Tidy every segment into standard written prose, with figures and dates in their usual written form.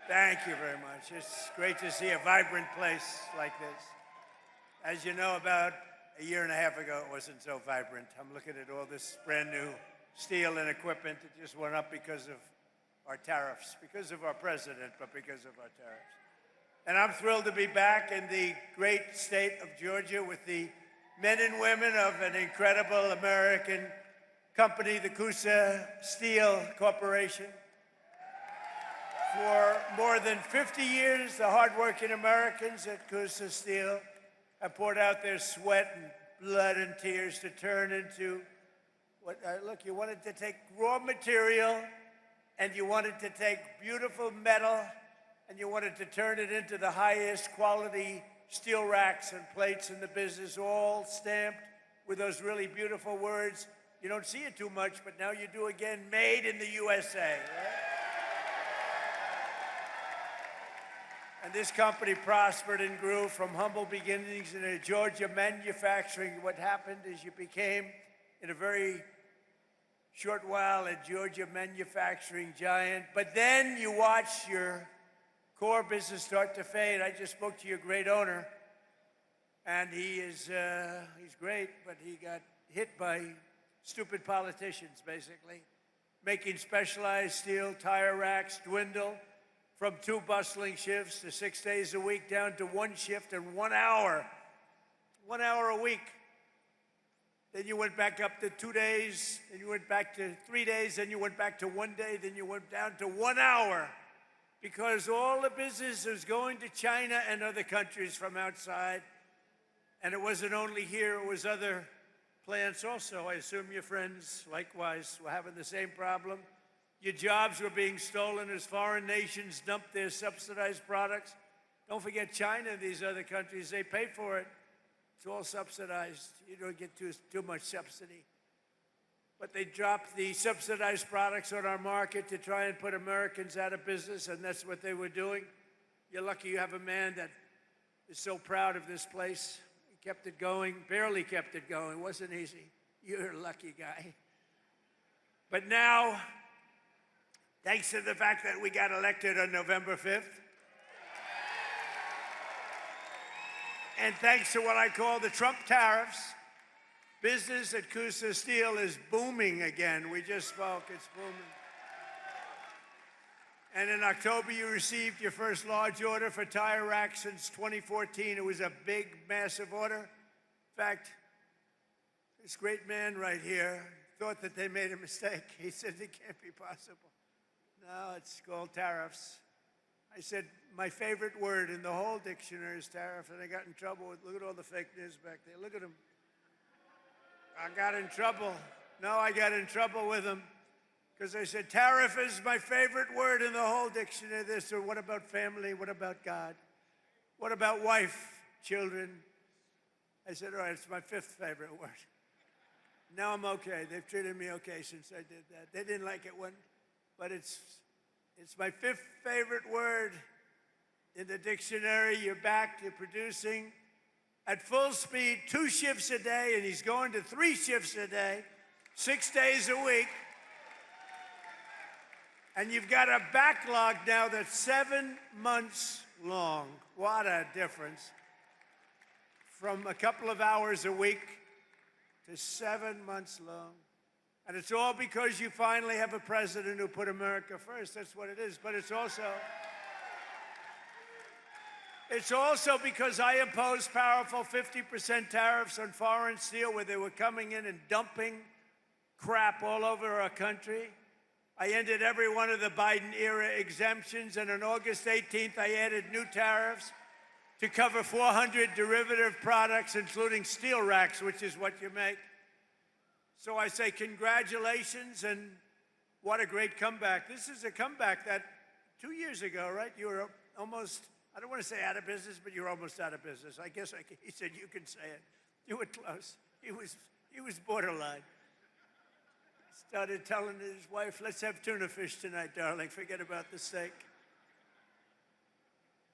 Thank you very much. It's great to see a vibrant place like this. As you know, about a year and a half ago, it wasn't so vibrant. I'm looking at all this brand new steel and equipment that just went up because of our tariffs, because of our president, but because of our tariffs. And I'm thrilled to be back in the great state of Georgia with the men and women of an incredible American company, the Kusa Steel Corporation. For more than 50 years, the hardworking Americans at Kusa Steel have poured out their sweat and blood and tears to turn into what, look, you wanted to take raw material and you wanted to take beautiful metal and you wanted to turn it into the highest quality steel racks and plates in the business, all stamped with those really beautiful words. You don't see it too much, but now you do again, made in the USA. Right? And this company prospered and grew from humble beginnings in a Georgia manufacturing. What happened is you became, in a very short while, a Georgia manufacturing giant. But then you watch your core business start to fade. I just spoke to your great owner, and he's great, but he got hit by stupid politicians, basically, making specialized steel tire racks dwindle from 2 bustling shifts to 6 days a week down to 1 shift and 1 hour. 1 hour a week. Then you went back up to 2 days, then you went back to 3 days, then you went back to 1 day, then you went down to 1 hour. Because all the business was going to China and other countries from outside. And it wasn't only here, it was other plants also. I assume your friends, likewise, were having the same problem. Your jobs were being stolen as foreign nations dumped their subsidized products. Don't forget China and these other countries, they pay for it. It's all subsidized. You don't get too much subsidy. But they dropped the subsidized products on our market to try and put Americans out of business, and that's what they were doing. You're lucky you have a man that is so proud of this place. He kept it going, barely kept it going. It wasn't easy. You're a lucky guy. But now, thanks to the fact that we got elected on November 5th, and thanks to what I call the Trump tariffs, business at Kusa Steel is booming again. We just spoke, it's booming. And in October, you received your first large order for tire racks since 2014. It was a big, massive order. In fact, this great man right here thought that they made a mistake. He said it can't be possible. No, it's called tariffs. I said, my favorite word in the whole dictionary is tariff, and I got in trouble with, look at all the fake news back there. Look at them. I got in trouble. No, I got in trouble with them because I said, tariff is my favorite word in the whole dictionary. They said, what about family? What about God? What about wife, children? I said, all right, it's my 5th favorite word. Now I'm okay. They've treated me okay since I did that. They didn't like it when, but it's my 5th favorite word in the dictionary. You're back to producing at full speed, 2 shifts a day, and he's going to 3 shifts a day, 6 days a week. And you've got a backlog now that's 7 months long. What a difference. From a couple of hours a week to 7 months long. And it's all because you finally have a president who put America first. That's what it is. But it's also because I imposed powerful 50% tariffs on foreign steel where they were coming in and dumping crap all over our country. I ended every one of the Biden-era exemptions, and on August 18th, I added new tariffs to cover 400 derivative products, including steel racks, which is what you make. So I say congratulations, and what a great comeback. This is a comeback that 2 years ago, right, you were almost, I don't want to say out of business, but you're almost out of business. I guess he said you can say it. You were close. He was borderline. Started telling his wife, let's have tuna fish tonight, darling. Forget about the steak.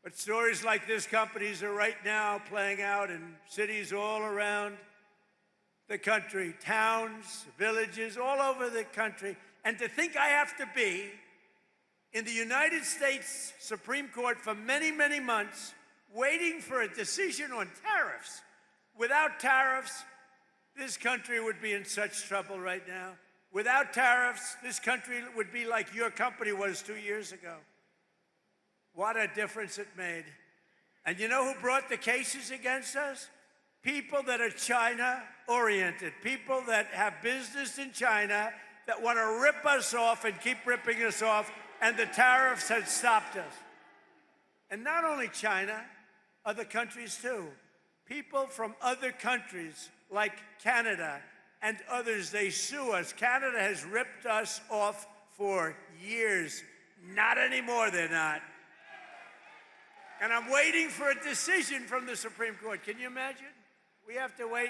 But stories like this companies are right now playing out in cities all around the country, towns, villages, all over the country. And to think I have to be in the United States Supreme Court for many, many months, waiting for a decision on tariffs. Without tariffs, this country would be in such trouble right now. Without tariffs, this country would be like your company was 2 years ago. What a difference it made. And you know who brought the cases against us? People that are China-oriented, people that have business in China that want to rip us off and keep ripping us off, and the tariffs had stopped us. And not only China, other countries too. People from other countries like Canada and others, they sue us. Canada has ripped us off for years. Not anymore, they're not. And I'm waiting for a decision from the Supreme Court. Can you imagine? We have to wait.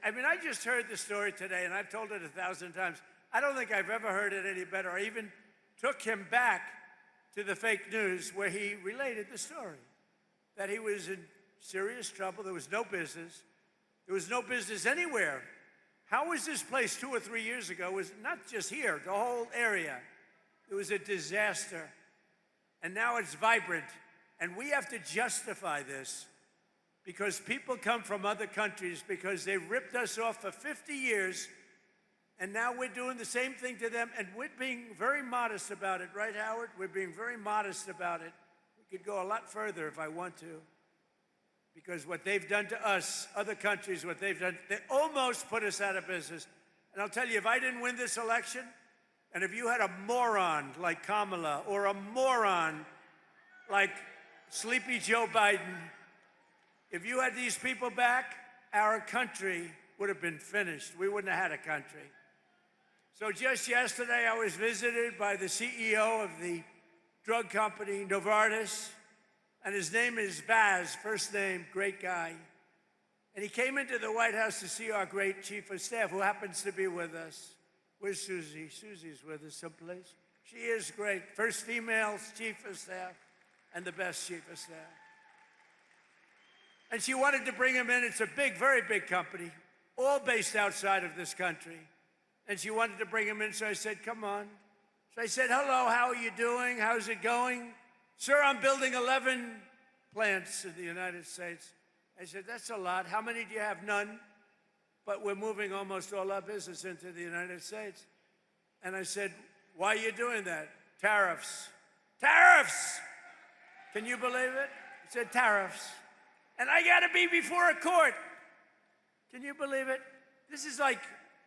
I mean, I just heard the story today, and I've told it 1,000 times. I don't think I've ever heard it any better. I even took him back to the fake news where he related the story, that he was in serious trouble. There was no business. There was no business anywhere. How was this place 2 or 3 years ago? It was not just here, the whole area. It was a disaster. And now it's vibrant. And we have to justify this because people come from other countries because they ripped us off for 50 years, and now we're doing the same thing to them, and we're being very modest about it, right, Howard? We're being very modest about it. We could go a lot further if I want to, because what they've done to us, other countries, what they've done, they almost put us out of business. And I'll tell you, if I didn't win this election, and if you had a moron like Kamala or a moron like Sleepy Joe Biden, if you had these people back, our country would have been finished. We wouldn't have had a country. So just yesterday, I was visited by the CEO of the drug company, Novartis, and his name is Baz, first name, great guy. And he came into the White House to see our great chief of staff, who happens to be with us. Where's Susie? Susie's with us someplace. She is great. First female chief of staff and the best chief of staff. And she wanted to bring him in. It's a big, very big company, all based outside of this country. And she wanted to bring him in, so I said, come on. So I said, hello, how are you doing? How's it going? Sir, I'm building 11 plants in the United States. I said, that's a lot. How many do you have? None. But we're moving almost all our business into the United States. And I said, why are you doing that? Tariffs. Tariffs! Can you believe it? He said, tariffs. And I got to be before a court. Can you believe it? This is like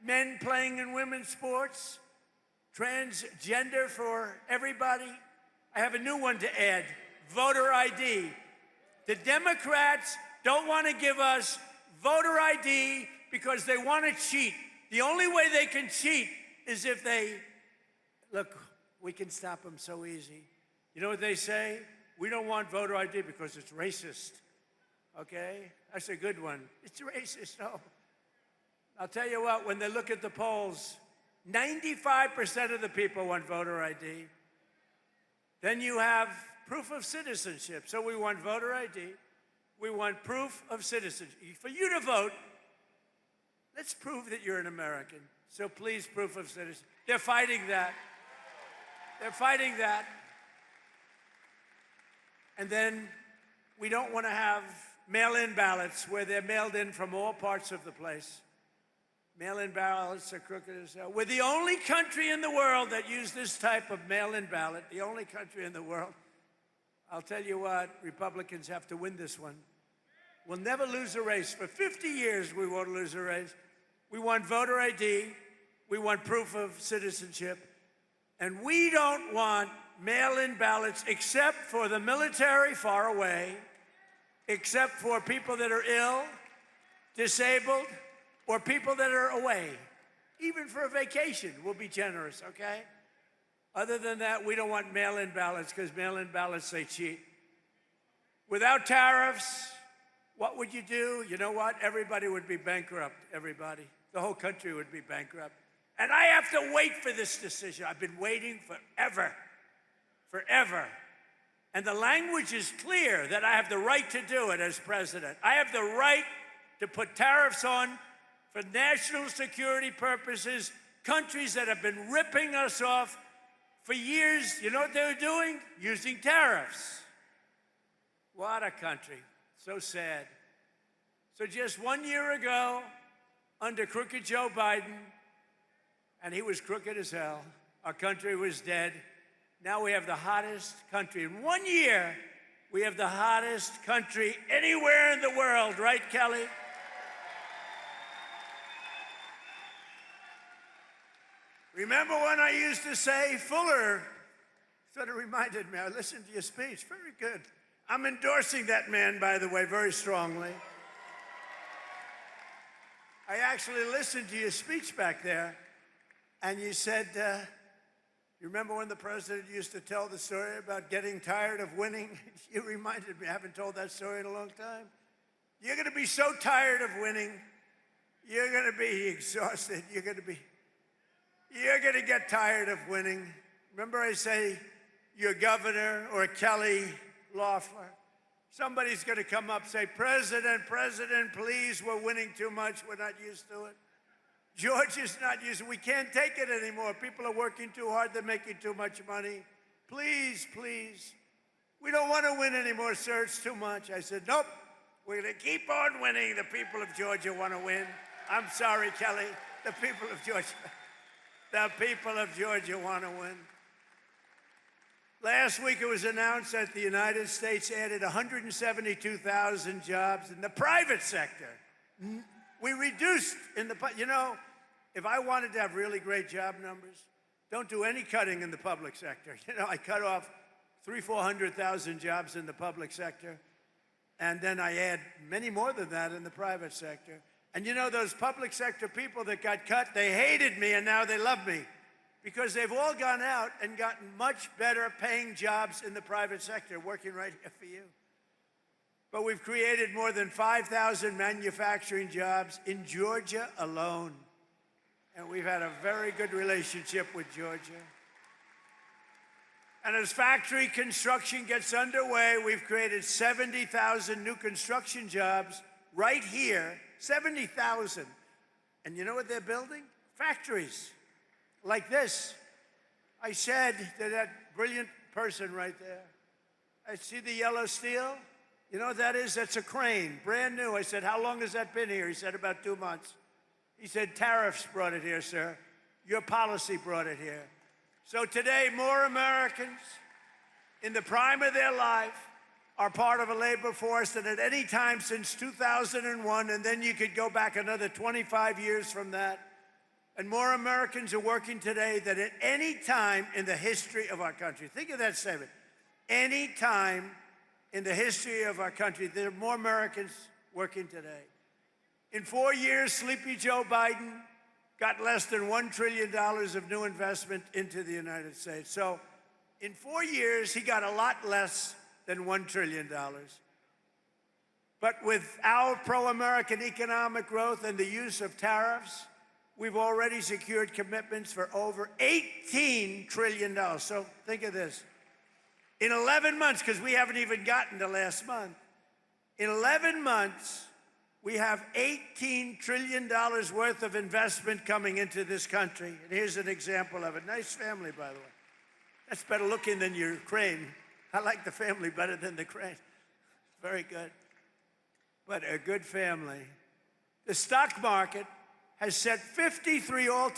men playing in women's sports, transgender for everybody. I have a new one to add, voter ID. The Democrats don't want to give us voter ID because they want to cheat. The only way they can cheat is if they, look, we can stop them so easy. You know what they say? We don't want voter ID because it's racist. Okay? That's a good one. It's racist, no. I'll tell you what, when they look at the polls, 95% of the people want voter ID. Then you have proof of citizenship. So we want voter ID. We want proof of citizenship. For you to vote, let's prove that you're an American. So please, proof of citizenship. They're fighting that. They're fighting that. And then we don't want to have mail-in ballots where they're mailed in from all parts of the place. Mail-in ballots are crooked as hell. We're the only country in the world that use this type of mail-in ballot, the only country in the world. I'll tell you what, Republicans have to win this one. We'll never lose a race. For 50 years, we won't lose a race. We want voter ID. We want proof of citizenship. And we don't want mail-in ballots except for the military far away, except for people that are ill, disabled, or people that are away. Even for a vacation, we'll be generous, okay? Other than that, we don't want mail-in ballots because mail-in ballots, they cheat. Without tariffs, what would you do? You know what? Everybody would be bankrupt, everybody. The whole country would be bankrupt. And I have to wait for this decision. I've been waiting forever, forever. And the language is clear that I have the right to do it as president. I have the right to put tariffs on for national security purposes, countries that have been ripping us off For years, you know what they were doing? Using tariffs. What a country. So sad. So just 1 year ago, under crooked Joe Biden, and he was crooked as hell, our country was dead. Now we have the hottest country. In 1 year, we have the hottest country anywhere in the world, right, Kelly? Remember when I used to say, Fuller, sort of reminded me, I listened to your speech, very good. I'm endorsing that man, by the way, very strongly. I actually listened to your speech back there, and you said, you remember when the president used to tell the story about getting tired of winning? You reminded me, I haven't told that story in a long time. You're going to be so tired of winning, you're going to be exhausted, you're going to get tired of winning. Remember I say, your governor or Kelly Loeffler, somebody's going to come up and say, President, please, we're winning too much, we're not used to it. George is not used to it. We can't take it anymore. People are working too hard, they're making too much money. Please, please. We don't want to win anymore, sir, it's too much. I said, nope, we're going to keep on winning. The people of Georgia want to win. I'm sorry, Kelly, the people of Georgia. The people of Georgia want to win. Last week it was announced that the United States added 172,000 jobs in the private sector. We reduced in the, you know, if I wanted to have really great job numbers, don't do any cutting in the public sector. You know, I cut off 400,000 jobs in the public sector, and then I add many more than that in the private sector. And you know, those public sector people that got cut, they hated me and now they love me because they've all gone out and gotten much better paying jobs in the private sector, working right here for you. But we've created more than 5,000 manufacturing jobs in Georgia alone. And we've had a very good relationship with Georgia. And as factory construction gets underway, we've created 70,000 new construction jobs right here, 70,000. And you know what they're building? Factories like this. I said to that brilliant person right there, I see the yellow steel. You know what that is? That's a crane, brand new. I said, how long has that been here? He said, about 2 months. He said, tariffs brought it here, sir. Your policy brought it here. So today, more Americans in the prime of their life are part of a labor force than at any time since 2001, and then you could go back another 25 years from that. And more Americans are working today than at any time in the history of our country. Think of that statement. Any time in the history of our country, there are more Americans working today. In 4 years, Sleepy Joe Biden got less than $1 trillion of new investment into the United States. So in 4 years, he got a lot less than $1 trillion. But with our pro-American economic growth and the use of tariffs, we've already secured commitments for over $18 trillion. So think of this. In 11 months, because we haven't even gotten to last month, in 11 months, we have $18 trillion worth of investment coming into this country. And here's an example of it. Nice family, by the way. That's better looking than your crane. I like the family better than the crane. Very good. But a good family. The stock market has set 53 all-time